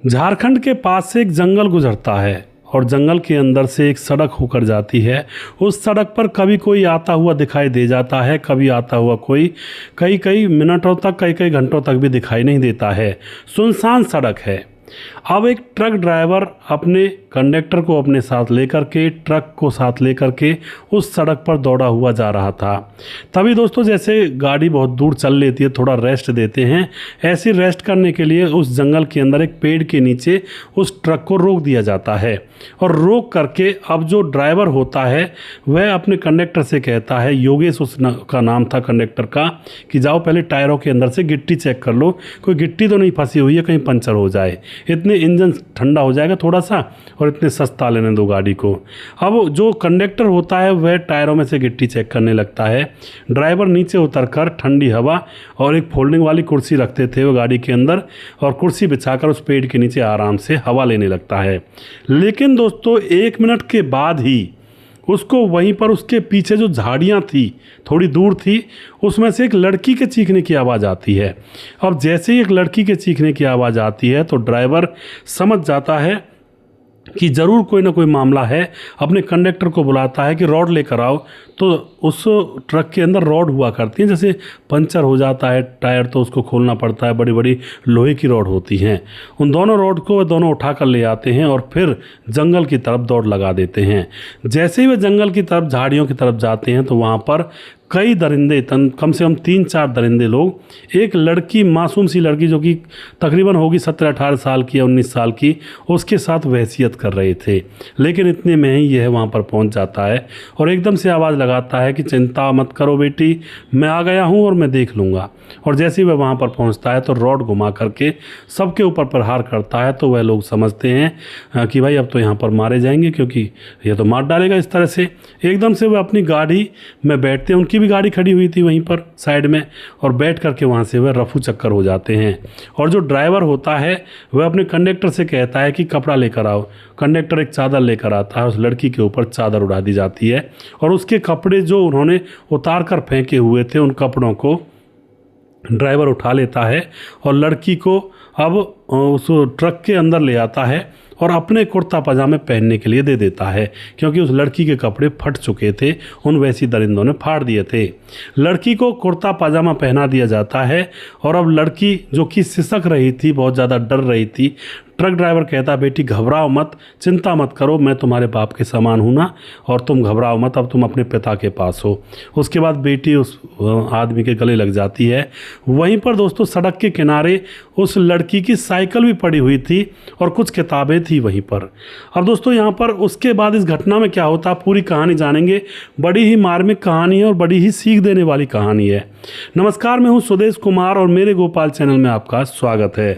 झारखंड के पास से एक जंगल गुजरता है और जंगल के अंदर से एक सड़क होकर जाती है। उस सड़क पर कभी कोई आता हुआ दिखाई दे जाता है, कभी आता हुआ कोई कई कई मिनटों तक, कई कई घंटों तक भी दिखाई नहीं देता है। सुनसान सड़क है। अब एक ट्रक ड्राइवर अपने कंडक्टर को अपने साथ लेकर के, ट्रक को साथ लेकर के उस सड़क पर दौड़ा हुआ जा रहा था। तभी दोस्तों, जैसे गाड़ी बहुत दूर चल लेती है, थोड़ा रेस्ट देते हैं, ऐसे रेस्ट करने के लिए उस जंगल के अंदर एक पेड़ के नीचे उस ट्रक को रोक दिया जाता है। और रोक करके अब जो ड्राइवर होता है वह अपने कंडक्टर से कहता है, योगेश उसका नाम था कंडक्टर का, कि जाओ पहले टायरों के अंदर से गिट्टी चेक कर लो, कोई गिट्टी तो नहीं फंसी हुई है, कहीं पंचर हो जाए, इतने इंजन ठंडा हो जाएगा थोड़ा सा, और इतने सस्ता लेने दो गाड़ी को। अब जो कंडक्टर होता है वह टायरों में से गिट्टी चेक करने लगता है। ड्राइवर नीचे उतरकर ठंडी हवा और एक फोल्डिंग वाली कुर्सी रखते थे वो गाड़ी के अंदर, और कुर्सी बिछाकर उस पेड़ के नीचे आराम से हवा लेने लगता है। लेकिन दोस्तों, 1 मिनट के बाद ही उसको वहीं पर उसके पीछे जो झाड़ियाँ थी, थोड़ी दूर थी, उसमें से एक लड़की के चीखने की आवाज़ आती है। अब जैसे ही एक लड़की के चीखने की आवाज़ आती है तो ड्राइवर समझ जाता है कि ज़रूर कोई ना कोई मामला है। अपने कंडक्टर को बुलाता है कि रॉड लेकर आओ। तो उस ट्रक के अंदर रॉड हुआ करती हैं, जैसे पंचर हो जाता है टायर तो उसको खोलना पड़ता है, बड़ी बड़ी लोहे की रॉड होती हैं। उन दोनों रॉड को वे दोनों उठा कर ले आते हैं और फिर जंगल की तरफ दौड़ लगा देते हैं। जैसे ही वे जंगल की तरफ, झाड़ियों की तरफ जाते हैं तो वहाँ पर कई दरिंदे, कम से कम 3-4 दरिंदे लोग, एक लड़की, मासूम सी लड़की जो कि तकरीबन होगी 17-18 साल की या 19 साल की, उसके साथ वहसियत कर रहे थे। लेकिन इतने में ही यह वहाँ पर पहुँच जाता है और एकदम से आवाज़ लगाता है कि चिंता मत करो बेटी, मैं आ गया हूँ और मैं देख लूँगा। और जैसे ही वह वहाँ पर पहुँचता है तो रॉड घुमा करके सबके ऊपर प्रहार करता है। तो वह लोग समझते हैं कि भाई अब तो यहाँ पर मारे जाएंगे, क्योंकि यह तो मार डालेगा इस तरह से। एकदम से वह अपनी गाड़ी में बैठते हैं, उनकी भी गाड़ी खड़ी हुई थी वहीं पर साइड में, और बैठ करके वहाँ से वह रफू चक्कर हो जाते हैं। और जो ड्राइवर होता है वह अपने कंडक्टर से कहता है कि कपड़ा लेकर आओ। कंडक्टर एक चादर लेकर आता है, उस लड़की के ऊपर चादर उड़ा दी जाती है और उसके कपड़े जो उन्होंने उतार कर फेंके हुए थे, उन कपड़ों को ड्राइवर उठा लेता है और लड़की को अब उस ट्रक के अंदर ले आता है और अपने कुर्ता पजामे पहनने के लिए दे देता है, क्योंकि उस लड़की के कपड़े फट चुके थे, उन वैसी दरिंदों ने फाड़ दिए थे। लड़की को कुर्ता पजामा पहना दिया जाता है और अब लड़की जो कि सिसक रही थी, बहुत ज़्यादा डर रही थी, ट्रक ड्राइवर कहता, बेटी घबराओ मत, चिंता मत करो, मैं तुम्हारे बाप के समान हूँ ना, और तुम घबराओ मत, अब तुम अपने पिता के पास हो। उसके बाद बेटी उस आदमी के गले लग जाती है। वहीं पर दोस्तों, सड़क के किनारे उस लड़की की साइकिल भी पड़ी हुई थी और कुछ किताबें थी वहीं पर। अब दोस्तों, यहाँ पर उसके बाद इस घटना में क्या होता, पूरी कहानी जानेंगे। बड़ी ही मार्मिक कहानी है और बड़ी ही सीख देने वाली कहानी है। नमस्कार, मैं हूँ सुदेश कुमार और मेरे गोपाल चैनल में आपका स्वागत है।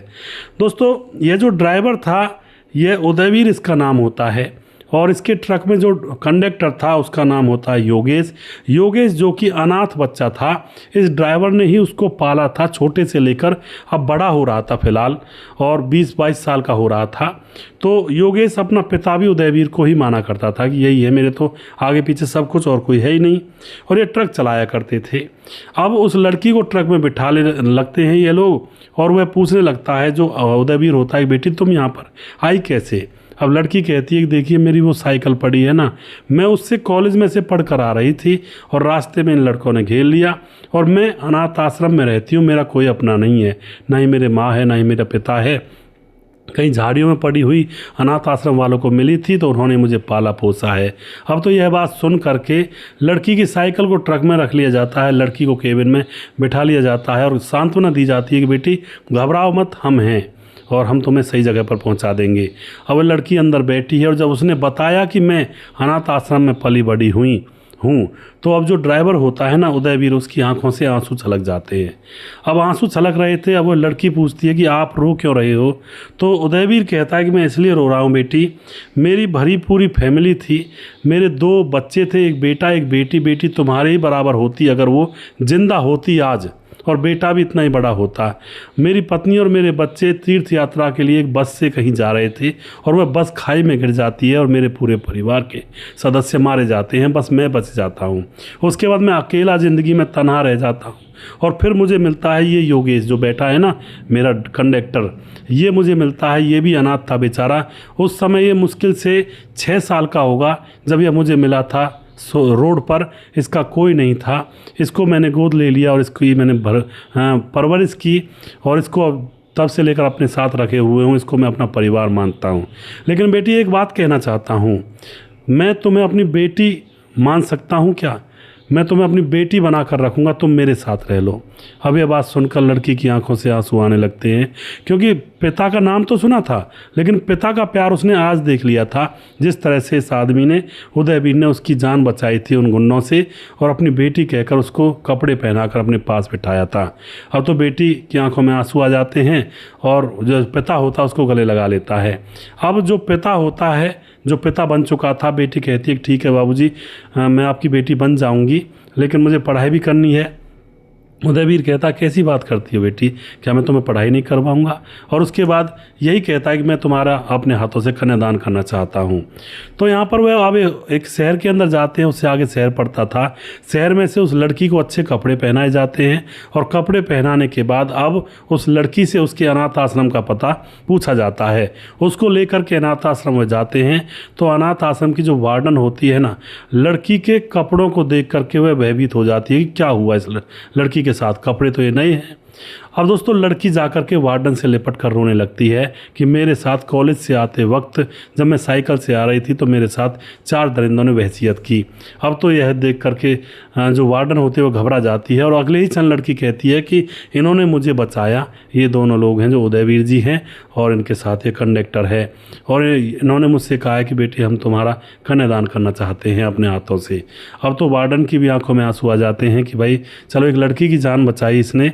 दोस्तों, यह जो ड्राइवर था, यह उदयवीर इसका नाम होता है, और इसके ट्रक में जो कंडक्टर था उसका नाम होता है योगेश। योगेश जो कि अनाथ बच्चा था, इस ड्राइवर ने ही उसको पाला था छोटे से लेकर, अब बड़ा हो रहा था फिलहाल, और 20-22 साल का हो रहा था। तो योगेश अपना पिता भी उदयवीर को ही माना करता था कि यही है, मेरे तो आगे पीछे सब कुछ और कोई है ही नहीं, और ये ट्रक चलाया करते थे। अब उस लड़की को ट्रक में बिठा ले लगते हैं ये लोग, और वह पूछने लगता है जो उदयवीर होता है, बेटी तुम यहाँ पर आई कैसे? अब लड़की कहती है कि देखिए, मेरी वो साइकिल पड़ी है ना, मैं उससे कॉलेज में से पढ़ कर आ रही थी और रास्ते में इन लड़कों ने घेर लिया, और मैं अनाथ आश्रम में रहती हूँ, मेरा कोई अपना नहीं है, ना ही मेरे माँ है, ना ही मेरा पिता है, कहीं झाड़ियों में पड़ी हुई अनाथ आश्रम वालों को मिली थी तो उन्होंने मुझे पाला पोसा है। अब तो यह बात सुन करके लड़की की साइकिल को ट्रक में रख लिया जाता है, लड़की को केबिन में बिठा लिया जाता है और सांत्वना दी जाती है कि बेटी घबराओ मत, हम हैं और हम तुम्हें सही जगह पर पहुंचा देंगे। अब वह लड़की अंदर बैठी है और जब उसने बताया कि मैं अनाथ आश्रम में पली बड़ी हूँ, तो अब जो ड्राइवर होता है ना उदयवीर, उसकी आंखों से आंसू छलक जाते हैं। अब आंसू छलक रहे थे। अब वो लड़की पूछती है कि आप रो क्यों रहे हो? तो उदयवीर कहता है कि मैं इसलिए रो रहा हूँ बेटी, मेरी भरी पूरी फैमिली थी, मेरे 2 बच्चे थे, एक बेटा एक बेटी। बेटी तुम्हारे ही बराबर होती अगर वो जिंदा होती आज, और बेटा भी इतना ही बड़ा होता। मेरी पत्नी और मेरे बच्चे तीर्थ यात्रा के लिए एक बस से कहीं जा रहे थे और वह बस खाई में गिर जाती है और मेरे पूरे परिवार के सदस्य मारे जाते हैं, बस मैं बच जाता हूँ। उसके बाद मैं अकेला ज़िंदगी में तन्हा रह जाता हूँ। और फिर मुझे मिलता है ये योगेश जो बैठा है ना, मेरा कंडक्टर, ये मुझे मिलता है, ये भी अनाथ था बेचारा। उस समय ये मुश्किल से 6 साल का होगा जब यह मुझे मिला था रोड पर, इसका कोई नहीं था। इसको मैंने गोद ले लिया और इसकी मैंने परवरिश की, और इसको तब से लेकर अपने साथ रखे हुए हूँ। इसको मैं अपना परिवार मानता हूँ। लेकिन बेटी एक बात कहना चाहता हूँ, मैं तुम्हें अपनी बेटी मान सकता हूँ क्या? मैं तुम्हें अपनी बेटी बना कर रखूँगा, तुम मेरे साथ रह लो। अब यह बात सुनकर लड़की की आंखों से आंसू आने लगते हैं, क्योंकि पिता का नाम तो सुना था, लेकिन पिता का प्यार उसने आज देख लिया था। जिस तरह से इस आदमी ने, उदयवीर ने उसकी जान बचाई थी उन गुंडों से, और अपनी बेटी कहकर उसको कपड़े पहनाकर अपने पास बिठाया था। अब तो बेटी की आंखों में आंसू आ जाते हैं, और जो पिता होता है उसको गले लगा लेता है। अब जो पिता होता है, जो पिता बन चुका था, बेटी कहती है ठीक है बाबूजी, मैं आपकी बेटी बन जाऊंगी, लेकिन मुझे पढ़ाई भी करनी है। उदयवीर कहता कैसी बात करती हो बेटी, क्या मैं तुम्हें पढ़ाई नहीं करवाऊंगा? और उसके बाद यही कहता है कि मैं तुम्हारा अपने हाथों से कन्यादान करना चाहता हूँ। तो यहाँ पर वह अब एक शहर के अंदर जाते हैं, उससे आगे शहर पड़ता था। शहर में से उस लड़की को अच्छे कपड़े पहनाए जाते हैं, और कपड़े पहनाने के बाद अब उस लड़की से उसके अनाथ आश्रम का पता पूछा जाता है। उसको लेकर के अनाथ आश्रम में जाते हैं, तो अनाथ आश्रम की जो वार्डन होती है ना, लड़की के कपड़ों को देख करके वह भयभीत हो जाती है कि क्या हुआ इस लड़की के साथ, कपड़े तो ये नए हैं। अब दोस्तों लड़की जाकर के वार्डन से लिपट कर रोने लगती है कि मेरे साथ कॉलेज से आते वक्त जब मैं साइकिल से आ रही थी तो मेरे साथ 4 दरिंदों ने वहशियत की। अब तो यह देख करके जो वार्डन होती है वो घबरा जाती है, और अगले ही क्षण लड़की कहती है कि इन्होंने मुझे बचाया, ये दोनों लोग हैं जो उदयवीर जी हैं और इनके साथ ये कंडक्टर है, और इन्होंने मुझसे कहा है कि बेटी हम तुम्हारा कन्यादान करना चाहते हैं अपने हाथों से। अब तो वार्डन की भी आंखों में आंसू आ जाते हैं कि भाई चलो एक लड़की की जान बचाई इसने,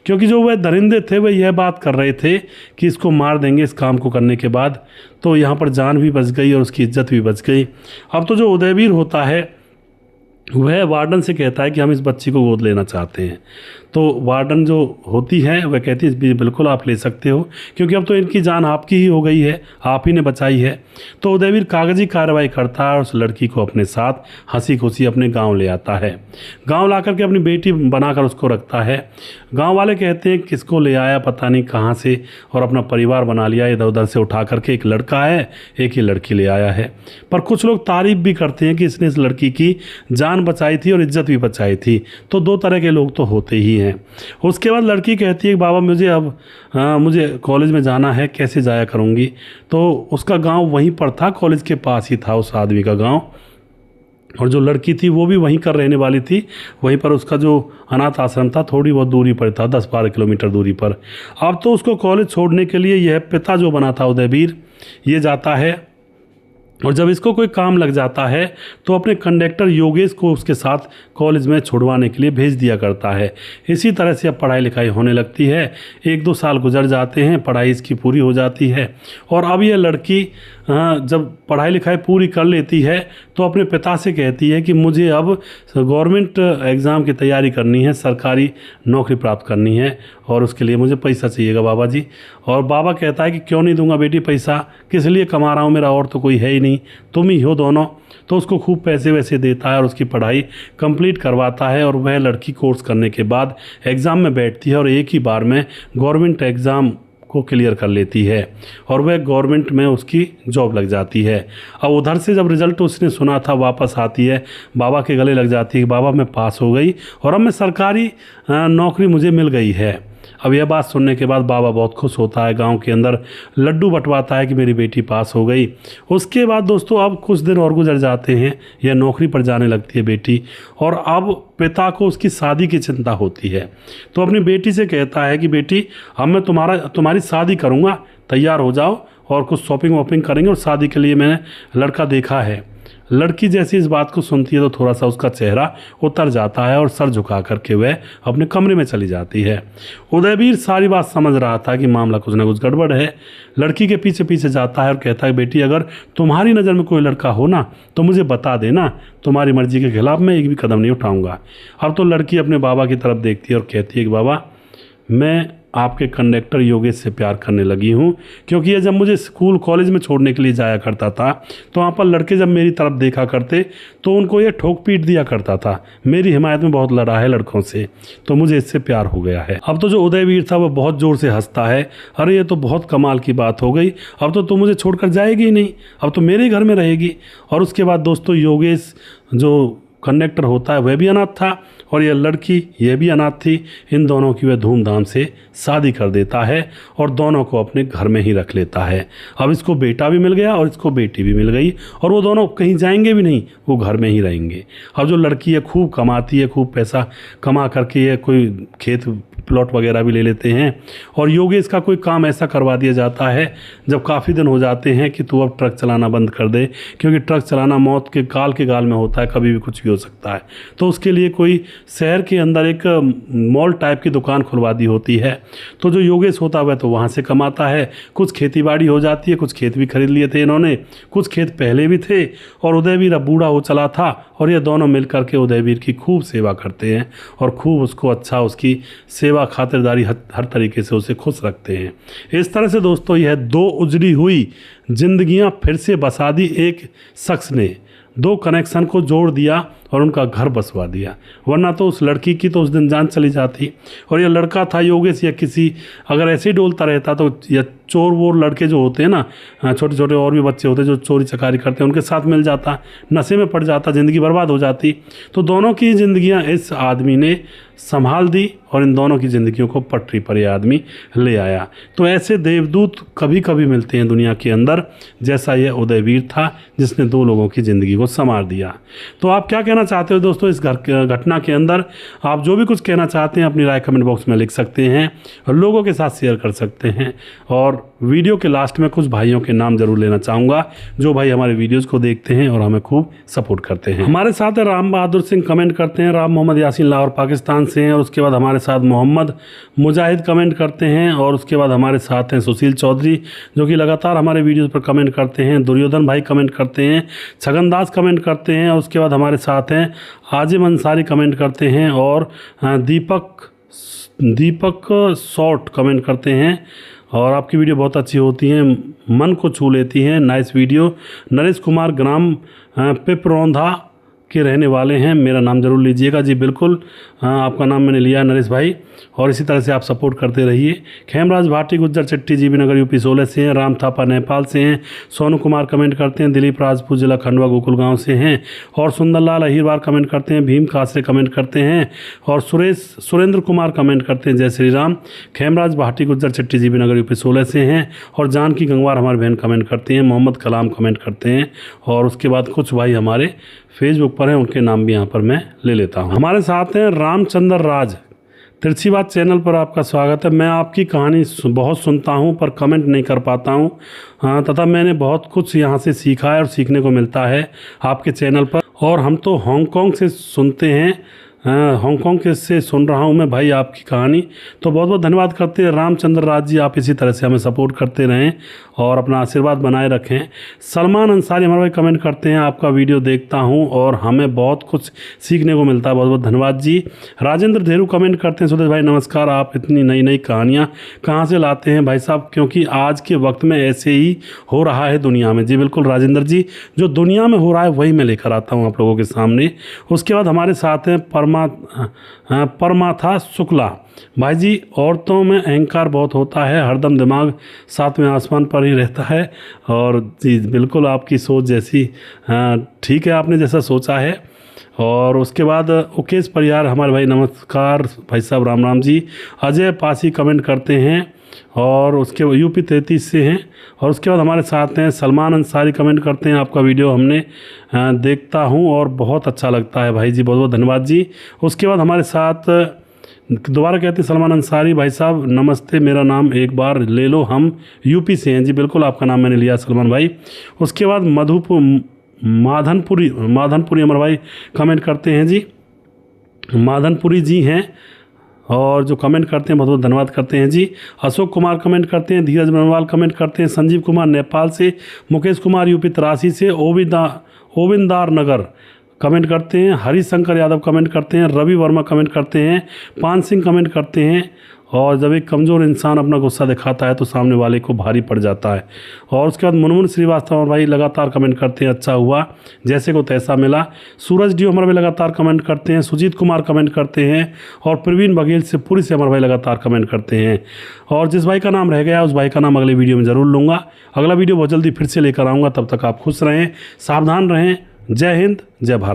क्योंकि जो वह दरिंदे थे वह यह बात कर रहे थे कि इसको मार देंगे इस काम को करने के बाद। तो यहाँ पर जान भी बच गई और उसकी इज्जत भी बच गई। अब तो जो उदयवीर होता है वह वार्डन से कहता है कि हम इस बच्ची को गोद लेना चाहते हैं। तो वार्डन जो होती है वह कहती है बिल्कुल आप ले सकते हो, क्योंकि अब तो इनकी जान आपकी ही हो गई है, आप ही ने बचाई है। तो उदयवीर कागजी कार्रवाई करता है और उस लड़की को अपने साथ हंसी खुशी अपने गांव ले आता है। गांव ला करके अपनी बेटी बनाकर उसको रखता है। गांव वाले कहते हैं किसको ले आया पता नहीं कहाँ से, और अपना परिवार बना लिया इधर उधर से उठा करके। एक लड़का है, एक ही लड़की ले आया है। पर कुछ लोग तारीफ भी करते हैं कि इसने इस लड़की की जान बचाई थी और इज्जत भी बचाई थी। तो 2 तरह के लोग तो होते ही हैं। उसके बाद लड़की कहती है कि बाबा मुझे अब मुझे कॉलेज में जाना है, कैसे जाया करूँगी? तो उसका गांव वहीं पर था, कॉलेज के पास ही था उस आदमी का गांव, और जो लड़की थी वो भी वहीं कर रहने वाली थी। वहीं पर उसका जो अनाथ आश्रम था थोड़ी बहुत दूरी पर था, 10-12 किलोमीटर दूरी पर। अब तो उसको कॉलेज छोड़ने के लिए यह पिता जो बना था उदयवीर, ये जाता है, और जब इसको कोई काम लग जाता है तो अपने कंडक्टर योगेश को उसके साथ कॉलेज में छुड़वाने के लिए भेज दिया करता है। इसी तरह से अब पढ़ाई लिखाई होने लगती है। 1-2 साल गुजर जाते हैं, पढ़ाई इसकी पूरी हो जाती है, और अब ये लड़की जब पढ़ाई लिखाई पूरी कर लेती है तो अपने पिता से कहती है कि मुझे अब गवर्नमेंट एग्ज़ाम की तैयारी करनी है, सरकारी नौकरी प्राप्त करनी है, और उसके लिए मुझे पैसा चाहिएगा बाबा जी। और बाबा कहता है कि क्यों नहीं दूंगा बेटी पैसा, किस लिए कमा रहा हूँ, मेरा और तो कोई है ही नहीं, तुम ही हो दोनों। तो उसको खूब पैसे वैसे देता है और उसकी पढ़ाई कंप्लीट करवाता है, और वह लड़की कोर्स करने के बाद एग्ज़ाम में बैठती है और एक ही बार में गवर्नमेंट एग्ज़ाम को क्लियर कर लेती है, और वह गवर्नमेंट में उसकी जॉब लग जाती है। अब उधर से जब रिज़ल्ट उसने सुना था वापस आती है, बाबा के गले लग जाती है कि बाबा मैं पास हो गई और अब मैं सरकारी नौकरी मुझे मिल गई है। अब यह बात सुनने के बाद बाबा बहुत खुश होता है, गांव के अंदर लड्डू बंटवाता है कि मेरी बेटी पास हो गई। उसके बाद दोस्तों अब कुछ दिन और गुजर जाते हैं, यह नौकरी पर जाने लगती है बेटी, और अब पिता को उसकी शादी की चिंता होती है। तो अपनी बेटी से कहता है कि बेटी अब मैं तुम्हारी शादी करूँगा, तैयार हो जाओ, और कुछ शॉपिंग वॉपिंग करेंगे, और शादी के लिए मैंने लड़का देखा है। लड़की जैसी इस बात को सुनती है तो थोड़ा सा उसका चेहरा उतर जाता है और सर झुका करके वह अपने कमरे में चली जाती है। उदयवीर सारी बात समझ रहा था कि मामला कुछ ना कुछ गड़बड़ है। लड़की के पीछे पीछे जाता है और कहता है बेटी अगर तुम्हारी नज़र में कोई लड़का हो ना तो मुझे बता देना, तुम्हारी मर्जी के खिलाफ मैं एक भी कदम नहीं उठाऊँगा। अब तो लड़की अपने बाबा की तरफ देखती है और कहती है कि बाबा मैं आपके कंडक्टर योगेश से प्यार करने लगी हूँ, क्योंकि ये जब मुझे स्कूल कॉलेज में छोड़ने के लिए जाया करता था तो वहाँ पर लड़के जब मेरी तरफ देखा करते तो उनको ये ठोक पीट दिया करता था। मेरी हिमायत में बहुत लड़ा है लड़कों से, तो मुझे इससे प्यार हो गया है। अब तो जो उदयवीर था वो बहुत ज़ोर से हंसता है, अरे ये तो बहुत कमाल की बात हो गई, अब तो तुम मुझे छोड़कर जाएगी ही नहीं, अब तो मेरे घर में रहेगी। और उसके बाद दोस्तों योगेश जो कंडक्टर होता है वह भी अनाथ था और यह लड़की यह भी अनाथ थी। इन दोनों की वह धूमधाम से शादी कर देता है और दोनों को अपने घर में ही रख लेता है। अब इसको बेटा भी मिल गया और इसको बेटी भी मिल गई और वो दोनों कहीं जाएंगे भी नहीं, वो घर में ही रहेंगे। अब जो लड़की है खूब कमाती है, खूब पैसा कमा करके ये कोई खेत प्लॉट वगैरह भी ले लेते हैं और योगेश का कोई काम ऐसा करवा दिया जाता है जब काफ़ी दिन हो जाते हैं कि तू अब ट्रक चलाना बंद कर दे, क्योंकि ट्रक चलाना मौत के गाल में होता है, कभी भी कुछ भी हो सकता है। तो उसके लिए कोई शहर के अंदर एक मॉल टाइप की दुकान खुलवा दी होती है। तो जो योगेश होता है वह तो वहाँ से कमाता है, कुछ खेती बाड़ी हो जाती है, कुछ खेत भी खरीद लिए थे इन्होंने, कुछ खेत पहले भी थे और उदयवीर अब बूढ़ा हो चला था और ये दोनों मिल करके उदयवीर की खूब सेवा करते हैं और खूब उसको अच्छा उसकी सेवा खातिरदारी हर तरीके से उसे खुश रखते हैं। इस तरह से दोस्तों यह दो उजड़ी हुई जिंदगियां फिर से बसा दी एक शख्स ने, दो कनेक्शन को जोड़ दिया और उनका घर बसवा दिया, वरना तो उस लड़की की तो उस दिन जान चली जाती। और यह लड़का था योगेश या किसी अगर ऐसे ही डोलता रहता तो यह चोर वोर लड़के जो होते हैं ना, छोटे छोटे और भी बच्चे होते हैं जो चोरी चकारी करते हैं, उनके साथ मिल जाता, नशे में पड़ जाता, ज़िंदगी बर्बाद हो जाती। तो दोनों की ज़िंदगियां इस आदमी ने संभाल दी और इन दोनों की ज़िंदगियों को पटरी पर यह आदमी ले आया। तो ऐसे देवदूत कभी कभी मिलते हैं दुनिया के अंदर, जैसा यह उदयवीर था जिसने दो लोगों की ज़िंदगी को संवार दिया। तो आप क्या कहना चाहते हो दोस्तों इस घटना के अंदर? आप जो भी कुछ कहना चाहते हैं अपनी राय कमेंट बॉक्स में लिख सकते हैं और लोगों के साथ शेयर कर सकते हैं। और वीडियो के लास्ट में कुछ भाइयों के नाम जरूर लेना चाहूँगा जो भाई हमारे वीडियोज़ को देखते हैं और हमें खूब सपोर्ट करते हैं। हमारे साथ राम बहादुर सिंह कमेंट करते हैं, राम मोहम्मद यासीन लाहौर पाकिस्तान से हैं। और उसके बाद हमारे साथ मोहम्मद मुजाहिद कमेंट करते हैं और उसके बाद हमारे साथ हैं सुशील चौधरी जो कि लगातार हमारे वीडियोज़ पर कमेंट करते हैं। दुर्योधन भाई कमेंट करते हैं, छगनदास कमेंट करते हैं और उसके बाद हमारे साथ हैं आजिम अंसारी कमेंट करते हैं और दीपक शॉर्ट कमेंट करते हैं। और आपकी वीडियो बहुत अच्छी होती है, मन को छू लेती हैं, नाइस वीडियो। नरेश कुमार ग्राम पिपरौंधा के रहने वाले हैं, मेरा नाम ज़रूर लीजिएगा जी। बिल्कुल आपका नाम मैंने लिया नरेश भाई और इसी तरह से आप सपोर्ट करते रहिए। खेमराज भाटी गुज्जर चट्टी जीबी नगर यूपी 16 से हैं। राम थापा नेपाल से हैं। सोनू कुमार कमेंट करते हैं, दिलीप राजपूत जिला खंडवा गोकुल गांव से हैं। और सुंदरलाल अहिरवार कमेंट करते हैं, भीम कासरे कमेंट करते हैं और सुरेंद्र कुमार कमेंट करते हैं जय श्री राम। खेमराज भाटी गुज्जर चट्टी जीबी नगर यूपी 16 से हैं। और जानकी गंगवार हमारे बहन कमेंट करते हैं। मोहम्मद कलाम कमेंट करते हैं और उसके बाद कुछ भाई हमारे फेसबुक पर हैं, उनके नाम भी यहाँ पर मैं ले लेता हूँ। हमारे साथ हैं रामचंद्र राज। तिरछी बात चैनल पर आपका स्वागत है। मैं आपकी कहानी बहुत सुनता हूँ पर कमेंट नहीं कर पाता हूँ, तथा मैंने बहुत कुछ यहाँ से सीखा है और सीखने को मिलता है आपके चैनल पर। और हम तो हांगकांग से सुनते हैं, हांगकांग के से सुन रहा हूं मैं भाई आपकी कहानी। तो बहुत बहुत धन्यवाद करते हैं रामचंद्र राज जी, आप इसी तरह से हमें सपोर्ट करते रहें और अपना आशीर्वाद बनाए रखें। सलमान अंसारी हमारे भाई कमेंट करते हैं, आपका वीडियो देखता हूं और हमें बहुत कुछ सीखने को मिलता है, बहुत बहुत धन्यवाद जी। राजेंद्र धेरू कमेंट करते हैं, सुदेश भाई नमस्कार, आप इतनी नई नई कहानियाँ कहाँ से लाते हैं भाई साहब, क्योंकि आज के वक्त में ऐसे ही हो रहा है दुनिया में। जी बिल्कुल राजेंद्र जी, जो दुनिया में हो रहा है वही मैं लेकर आता हूँ आप लोगों के सामने। उसके बाद हमारे साथ हैं परमाथा शुक्ला भाई जी, औरतों में अहंकार बहुत होता है, हरदम दिमाग सातवें आसमान पर ही रहता है। और जी बिल्कुल आपकी सोच जैसी ठीक है, आपने जैसा सोचा है। और उसके बाद उकेश परियार हमारे भाई नमस्कार भाई साहब, राम राम जी। अजय पासी कमेंट करते हैं और उसके यूपी 33 से हैं। और उसके बाद हमारे साथ हैं सलमान अंसारी कमेंट करते हैं, आपका वीडियो हमने देखता हूं और बहुत अच्छा लगता है भाई जी, बहुत बहुत धन्यवाद जी। उसके बाद हमारे साथ दोबारा कहते हैं सलमान अंसारी भाई साहब नमस्ते, मेरा नाम एक बार ले लो, हम यूपी से हैं। जी बिल्कुल आपका नाम मैंने लिया सलमान भाई। उसके बाद माधनपुरी अमर भाई कमेंट करते हैं जी, माधनपुरी जी हैं और जो कमेंट करते हैं बहुत बहुत धन्यवाद करते हैं जी। अशोक कुमार कमेंट करते हैं, धीरज बनवाल कमेंट करते हैं, संजीव कुमार नेपाल से, मुकेश कुमार यूपी 83 से, ओविंदार नगर कमेंट करते हैं, हरिशंकर यादव कमेंट करते हैं, रवि वर्मा कमेंट करते हैं, पान सिंह कमेंट करते हैं। और जब एक कमज़ोर इंसान अपना गुस्सा दिखाता है तो सामने वाले को भारी पड़ जाता है। और उसके बाद मुनमुन श्रीवास्तव और भाई लगातार कमेंट करते हैं, अच्छा हुआ जैसे को तैसा मिला। सूरज डी अमर भाई लगातार कमेंट करते हैं, सुजीत कुमार कमेंट करते हैं, और प्रवीण बघेल से पूरी से अमर भाई लगातार कमेंट करते हैं। और जिस भाई का नाम रह गया उस भाई का नाम अगले वीडियो में ज़रूर लूँगा। अगला वीडियो बहुत जल्दी फिर से लेकर आऊँगा, तब तक आप खुश रहें, सावधान रहें। जय हिंद, जय भारत।